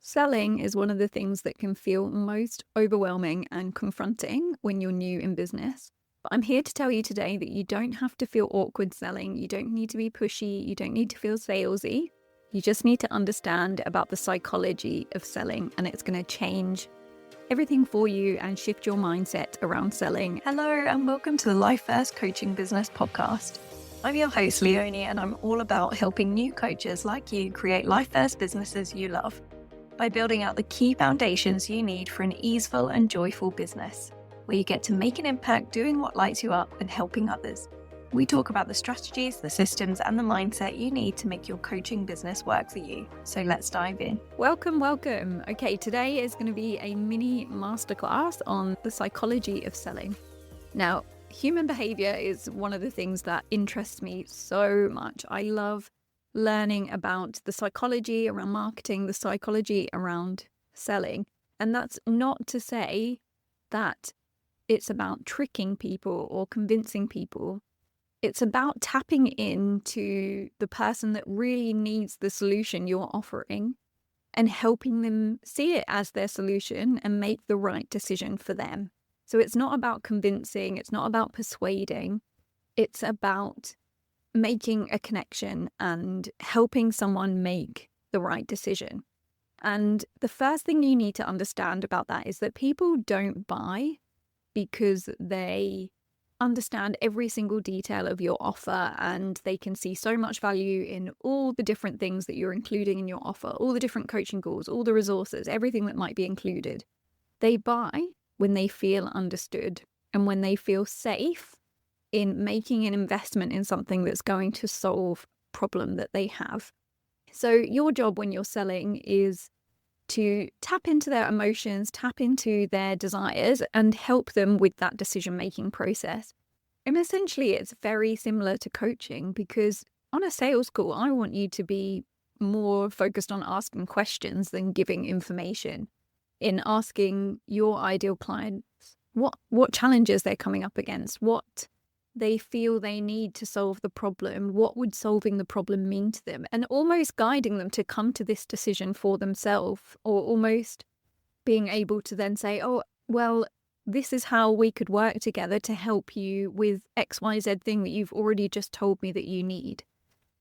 Selling is one of the things that can feel most overwhelming and confronting when you're new in business. But I'm here to tell you today that you don't have to feel awkward selling. You don't need to be pushy. You don't need to feel salesy. You just need to understand about the psychology of selling, and it's going to change everything for you and shift your mindset around selling. Hello, and welcome to the Life First Coaching Business Podcast. I'm your host, Leonie, and I'm all about helping new coaches like you create life first businesses you love by building out the key foundations you need for an easeful and joyful business, where you get to make an impact doing what lights you up and helping others. We talk about the strategies, the systems, and the mindset you need to make your coaching business work for you. So let's dive in. Welcome. Okay, today is going to be a mini masterclass on the psychology of selling. Now, human behavior is one of the things that interests me so much. I love learning about the psychology around marketing, the psychology around selling. And that's not to say that it's about tricking people or convincing people. It's about tapping into the person that really needs the solution you're offering and helping them see it as their solution and make the right decision for them. So it's not about convincing, it's not about persuading, it's about making a connection and helping someone make the right decision. And the first thing you need to understand about that is that people don't buy because they understand every single detail of your offer and they can see so much value in all the different things that you're including in your offer, all the different coaching calls, all the resources, everything that might be included. They buy when they feel understood and when they feel safe in making an investment in something that's going to solve a problem that they have. So your job when you're selling is to tap into their emotions, tap into their desires, and help them with that decision-making process. And essentially, it's very similar to coaching because on a sales call, I want you to be more focused on asking questions than giving information. In asking your ideal clients what challenges they're coming up against, what they feel they need to solve the problem, what would solving the problem mean to them, and almost guiding them to come to this decision for themselves, or almost being able to then say, oh, well, this is how we could work together to help you with XYZ thing that you've already just told me that you need.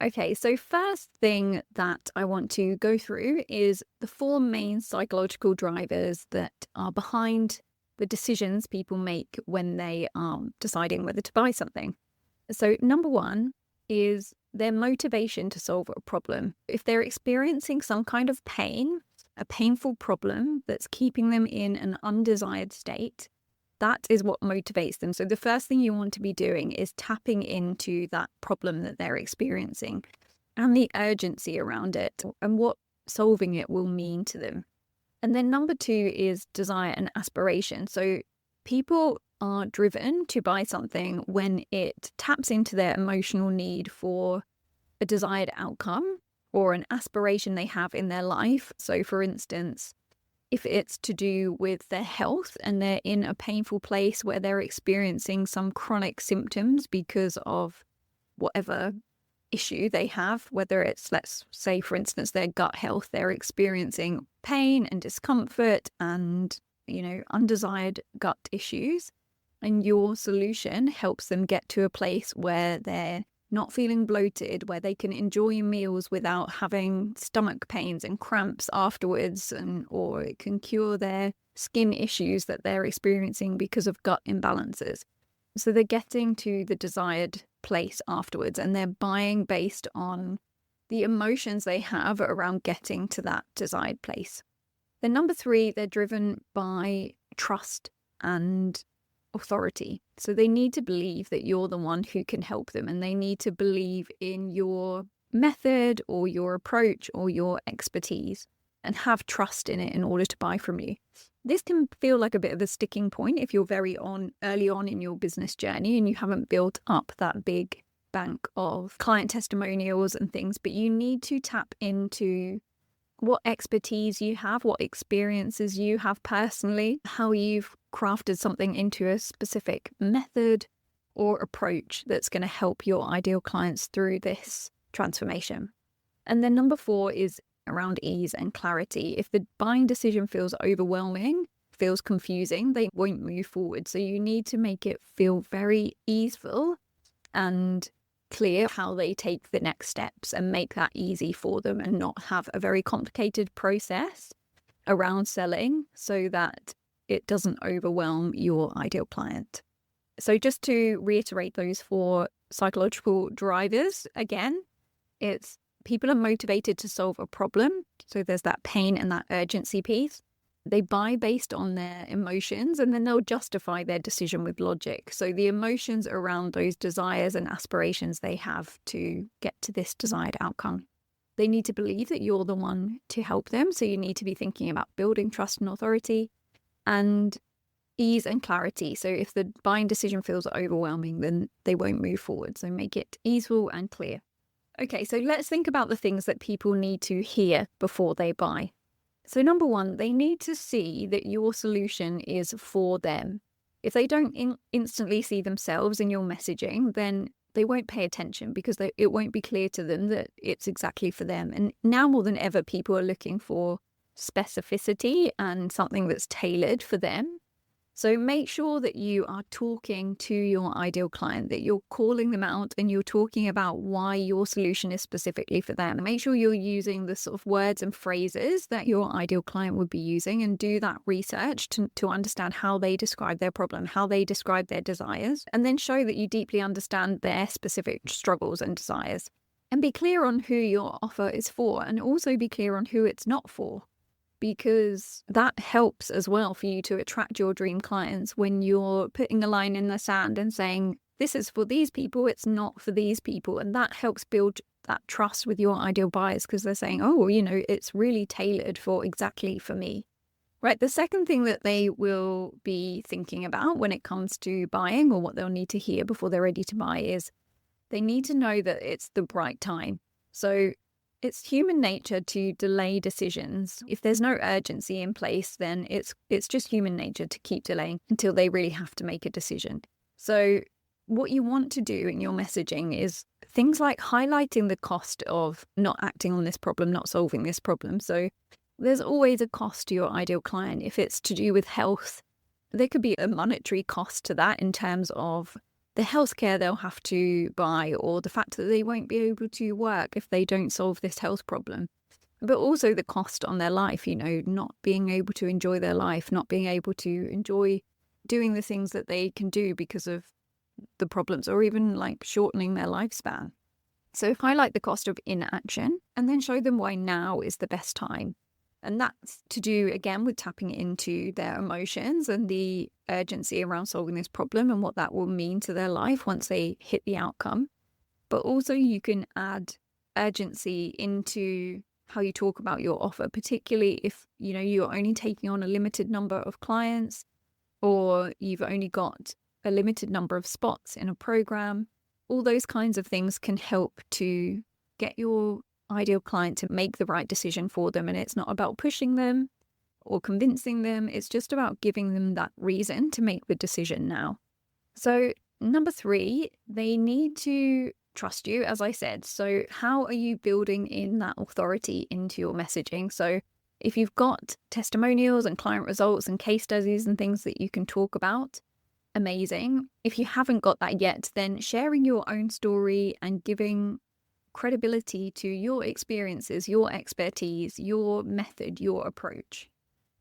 Okay, so first thing that I want to go through is the four main psychological drivers that are behind the decisions people make when they are deciding whether to buy something. So number one is their motivation to solve a problem. If they're experiencing some kind of pain, a painful problem that's keeping them in an undesired state, that is what motivates them. So the first thing you want to be doing is tapping into that problem that they're experiencing and the urgency around it and what solving it will mean to them. And then number two is desire and aspiration. So people are driven to buy something when it taps into their emotional need for a desired outcome or an aspiration they have in their life. So for instance, if it's to do with their health and they're in a painful place where they're experiencing some chronic symptoms because of whatever issue they have, whether it's, let's say, for instance, their gut health, they're experiencing pain and discomfort and, undesired gut issues. And your solution helps them get to a place where they're not feeling bloated, where they can enjoy meals without having stomach pains and cramps afterwards, or it can cure their skin issues that they're experiencing because of gut imbalances. So they're getting to the desired place afterwards and they're buying based on the emotions they have around getting to that desired place. Then number three, they're driven by trust and authority. So they need to believe that you're the one who can help them, and they need to believe in your method or your approach or your expertise and have trust in it in order to buy from you. This can feel like a bit of a sticking point if you're early on in your business journey and you haven't built up that big bank of client testimonials and things, but you need to tap into what expertise you have, what experiences you have personally, how you've crafted something into a specific method or approach that's going to help your ideal clients through this transformation. And then number four is around ease and clarity. If the buying decision feels overwhelming, feels confusing, they won't move forward. So you need to make it feel very easeful and clear how they take the next steps and make that easy for them and not have a very complicated process around selling so that it doesn't overwhelm your ideal client. So just to reiterate those 4 psychological drivers again, it's people are motivated to solve a problem. So there's that pain and that urgency piece. They buy based on their emotions and then they'll justify their decision with logic. So the emotions around those desires and aspirations they have to get to this desired outcome. They need to believe that you're the one to help them. So you need to be thinking about building trust and authority and ease and clarity. So if the buying decision feels overwhelming, then they won't move forward. So make it easeful and clear. Okay, so let's think about the things that people need to hear before they buy. So number 1, they need to see that your solution is for them. If they don't instantly see themselves in your messaging, then they won't pay attention because it won't be clear to them that it's exactly for them. And now more than ever, people are looking for specificity and something that's tailored for them. So make sure that you are talking to your ideal client, that you're calling them out and you're talking about why your solution is specifically for them. Make sure you're using the sort of words and phrases that your ideal client would be using and do that research to understand how they describe their problem, how they describe their desires, and then show that you deeply understand their specific struggles and desires. And be clear on who your offer is for and also be clear on who it's not for, because that helps as well for you to attract your dream clients when you're putting a line in the sand and saying, this is for these people, it's not for these people. And that helps build that trust with your ideal buyers because they're saying, oh, well, it's really tailored for exactly for me. Right. The second thing that they will be thinking about when it comes to buying or what they'll need to hear before they're ready to buy is they need to know that it's the right time. So it's human nature to delay decisions. If there's no urgency in place, then it's just human nature to keep delaying until they really have to make a decision. So what you want to do in your messaging is things like highlighting the cost of not acting on this problem, not solving this problem. So there's always a cost to your ideal client. If it's to do with health, there could be a monetary cost to that in terms of the healthcare they'll have to buy or the fact that they won't be able to work if they don't solve this health problem. But also the cost on their life, not being able to enjoy their life, not being able to enjoy doing the things that they can do because of the problems or even like shortening their lifespan. So highlight the cost of inaction and then show them why now is the best time. And that's to do, again, with tapping into their emotions and the urgency around solving this problem and what that will mean to their life once they hit the outcome. But also you can add urgency into how you talk about your offer, particularly if, you're only taking on a limited number of clients or you've only got a limited number of spots in a program. All those kinds of things can help to get your ideal client to make the right decision for them. And it's not about pushing them or convincing them. It's just about giving them that reason to make the decision now. So number 3, they need to trust you, as I said. So how are you building in that authority into your messaging? So if you've got testimonials and client results and case studies and things that you can talk about, amazing. If you haven't got that yet, then sharing your own story and giving credibility to your experiences, your expertise, your method, your approach,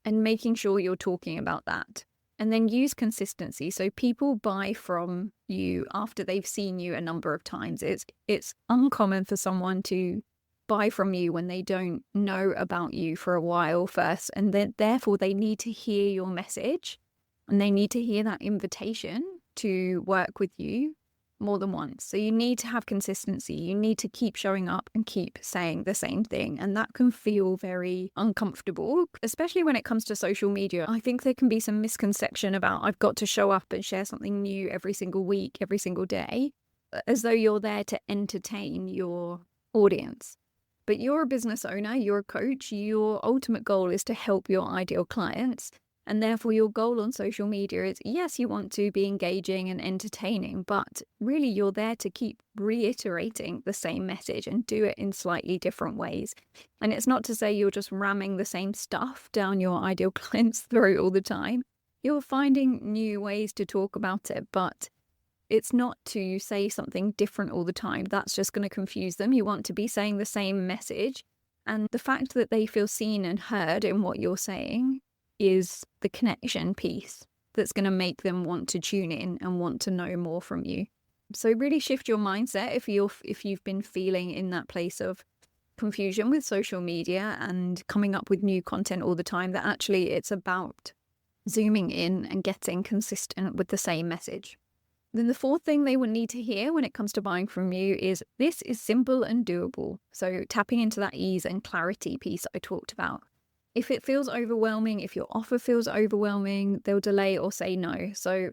and making sure you're talking about that. And then use consistency. So people buy from you after they've seen you a number of times. It's uncommon for someone to buy from you when they don't know about you for a while first. And then therefore they need to hear your message and they need to hear that invitation to work with you more than once. So you need to have consistency. You need to keep showing up and keep saying the same thing. And that can feel very uncomfortable, especially when it comes to social media. I think there can be some misconception about I've got to show up and share something new every single week, every single day, as though you're there to entertain your audience. But you're a business owner, you're a coach, your ultimate goal is to help your ideal clients. And therefore, your goal on social media is, yes, you want to be engaging and entertaining, but really you're there to keep reiterating the same message and do it in slightly different ways. And it's not to say you're just ramming the same stuff down your ideal client's throat all the time. You're finding new ways to talk about it, but it's not to say something different all the time. That's just going to confuse them. You want to be saying the same message. And the fact that they feel seen and heard in what you're saying is the connection piece that's going to make them want to tune in and want to know more from you. So really shift your mindset if you've been feeling in that place of confusion with social media and coming up with new content all the time, that actually it's about zooming in and getting consistent with the same message. Then the fourth thing they will need to hear when it comes to buying from you is, this is simple and doable. So tapping into that ease and clarity piece I talked about. If it feels overwhelming, if your offer feels overwhelming, they'll delay or say no. So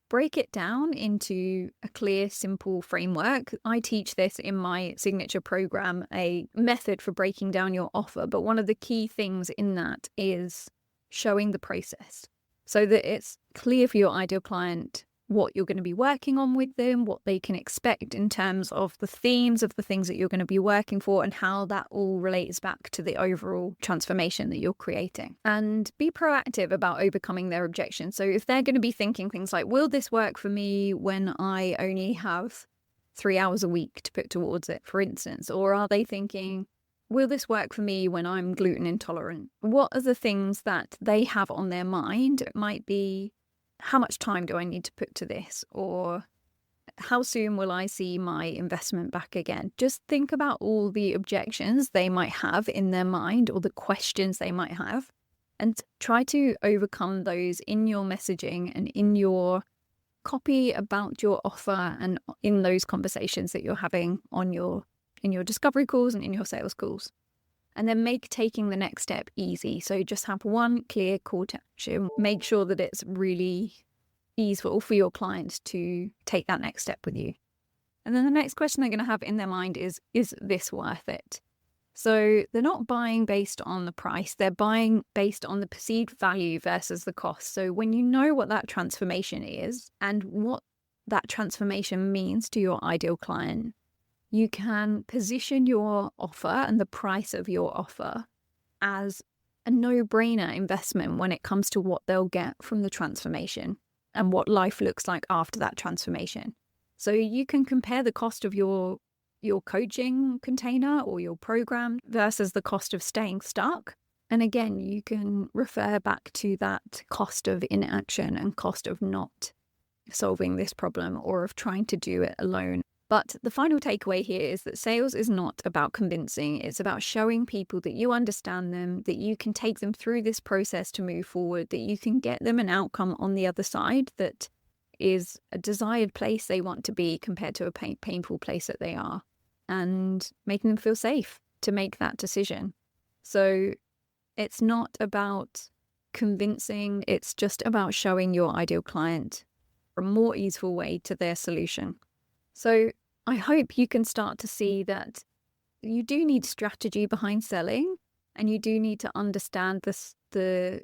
break it down into a clear, simple framework. I teach this in my signature program, a method for breaking down your offer. But one of the key things in that is showing the process so that it's clear for your ideal client what you're going to be working on with them, what they can expect in terms of the themes of the things that you're going to be working for, and how that all relates back to the overall transformation that you're creating. And be proactive about overcoming their objections. So if they're going to be thinking things like, will this work for me when I only have 3 hours a week to put towards it, for instance? Or are they thinking, will this work for me when I'm gluten intolerant? What are the things that they have on their mind? It might be, how much time do I need to put to this? Or how soon will I see my investment back again? Just think about all the objections they might have in their mind or the questions they might have, and try to overcome those in your messaging and in your copy about your offer and in those conversations that you're having in your discovery calls and in your sales calls. And then make taking the next step easy. So just have one clear call to action. Make sure that it's really easeful for your client to take that next step with you. And then the next question they're going to have in their mind is this worth it? So they're not buying based on the price. They're buying based on the perceived value versus the cost. So when you know what that transformation is and what that transformation means to your ideal client, you can position your offer and the price of your offer as a no-brainer investment when it comes to what they'll get from the transformation and what life looks like after that transformation. So you can compare the cost of your coaching container or your program versus the cost of staying stuck. And again, you can refer back to that cost of inaction and cost of not solving this problem or of trying to do it alone. But the final takeaway here is that sales is not about convincing. It's about showing people that you understand them, that you can take them through this process to move forward, that you can get them an outcome on the other side that is a desired place they want to be compared to a painful place that they are, and making them feel safe to make that decision. So it's not about convincing. It's just about showing your ideal client a more easeful way to their solution. So I hope you can start to see that you do need strategy behind selling, and you do need to understand the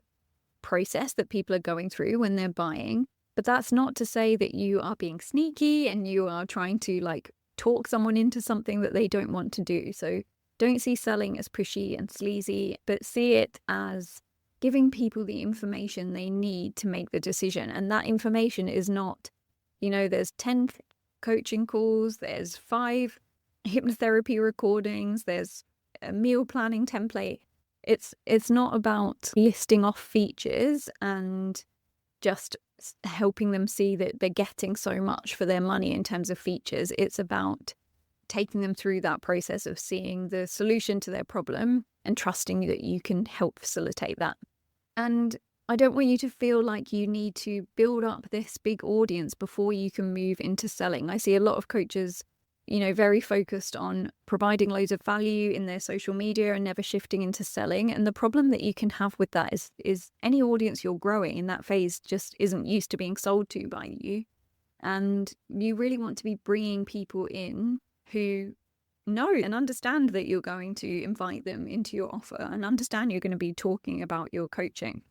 process that people are going through when they're buying. But that's not to say that you are being sneaky and you are trying to talk someone into something that they don't want to do. So don't see selling as pushy and sleazy, but see it as giving people the information they need to make the decision. And that information is not, there's 10 coaching calls, there's 5 hypnotherapy recordings, there's a meal planning template. It's not about listing off features and just helping them see that they're getting so much for their money in terms of features. It's about taking them through that process of seeing the solution to their problem and trusting that you can help facilitate that. And I don't want you to feel like you need to build up this big audience before you can move into selling. I see a lot of coaches, very focused on providing loads of value in their social media and never shifting into selling. And the problem that you can have with that is any audience you're growing in that phase just isn't used to being sold to by you. And you really want to be bringing people in who know and understand that you're going to invite them into your offer and understand you're going to be talking about your coaching.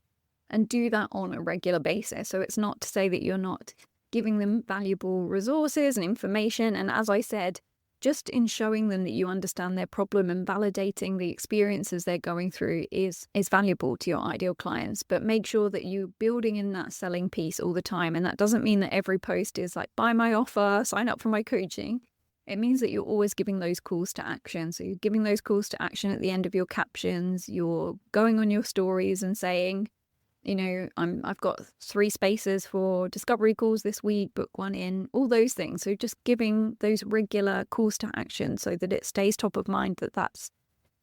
and do that on a regular basis. So it's not to say that you're not giving them valuable resources and information. And as I said, just in showing them that you understand their problem and validating the experiences they're going through is valuable to your ideal clients. But make sure that you're building in that selling piece all the time. And that doesn't mean that every post is like, buy my offer, sign up for my coaching. It means that you're always giving those calls to action. So you're giving those calls to action at the end of your captions. You're going on your stories and saying, I've got 3 spaces for discovery calls this week, book one in, all those things. So just giving those regular calls to action so that it stays top of mind that that's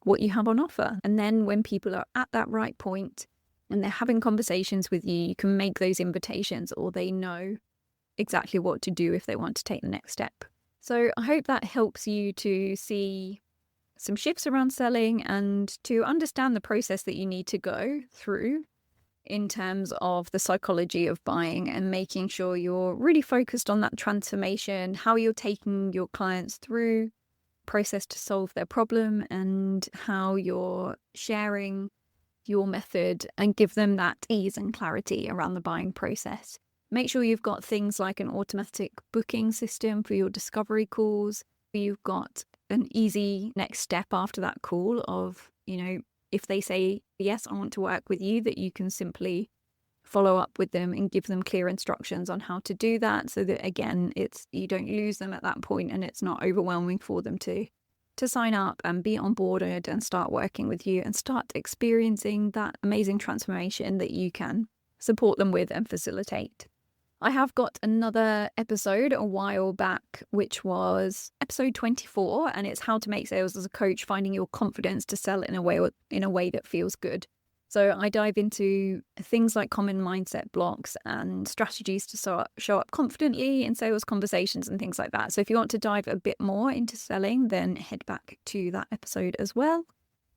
what you have on offer. And then when people are at that right point and they're having conversations with you, you can make those invitations, or they know exactly what to do if they want to take the next step. So I hope that helps you to see some shifts around selling and to understand the process that you need to go through in terms of the psychology of buying, and making sure you're really focused on that transformation, how you're taking your clients through process to solve their problem, and how you're sharing your method and give them that ease and clarity around the buying process. Make sure you've got things like an automatic booking system for your discovery calls. You've got an easy next step after that call of, if they say, yes, I want to work with you, that you can simply follow up with them and give them clear instructions on how to do that, so that, again, you don't lose them at that point and it's not overwhelming for them to sign up and be onboarded and start working with you and start experiencing that amazing transformation that you can support them with and facilitate. I have got another episode a while back, which was episode 24, and it's how to make sales as a coach, finding your confidence to sell in a way that feels good. So I dive into things like common mindset blocks and strategies to show up confidently in sales conversations and things like that. So if you want to dive a bit more into selling, then head back to that episode as well.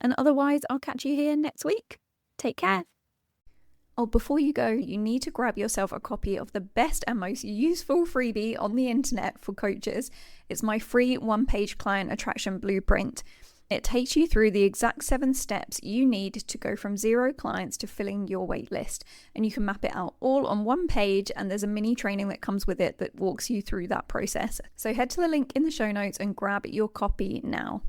And otherwise, I'll catch you here next week. Take care. Oh, before you go, you need to grab yourself a copy of the best and most useful freebie on the internet for coaches. It's my free 1-page client attraction blueprint. It takes you through the exact 7 steps you need to go from 0 clients to filling your wait list. And you can map it out all on 1 page, and there's a mini training that comes with it that walks you through that process. So head to the link in the show notes and grab your copy now.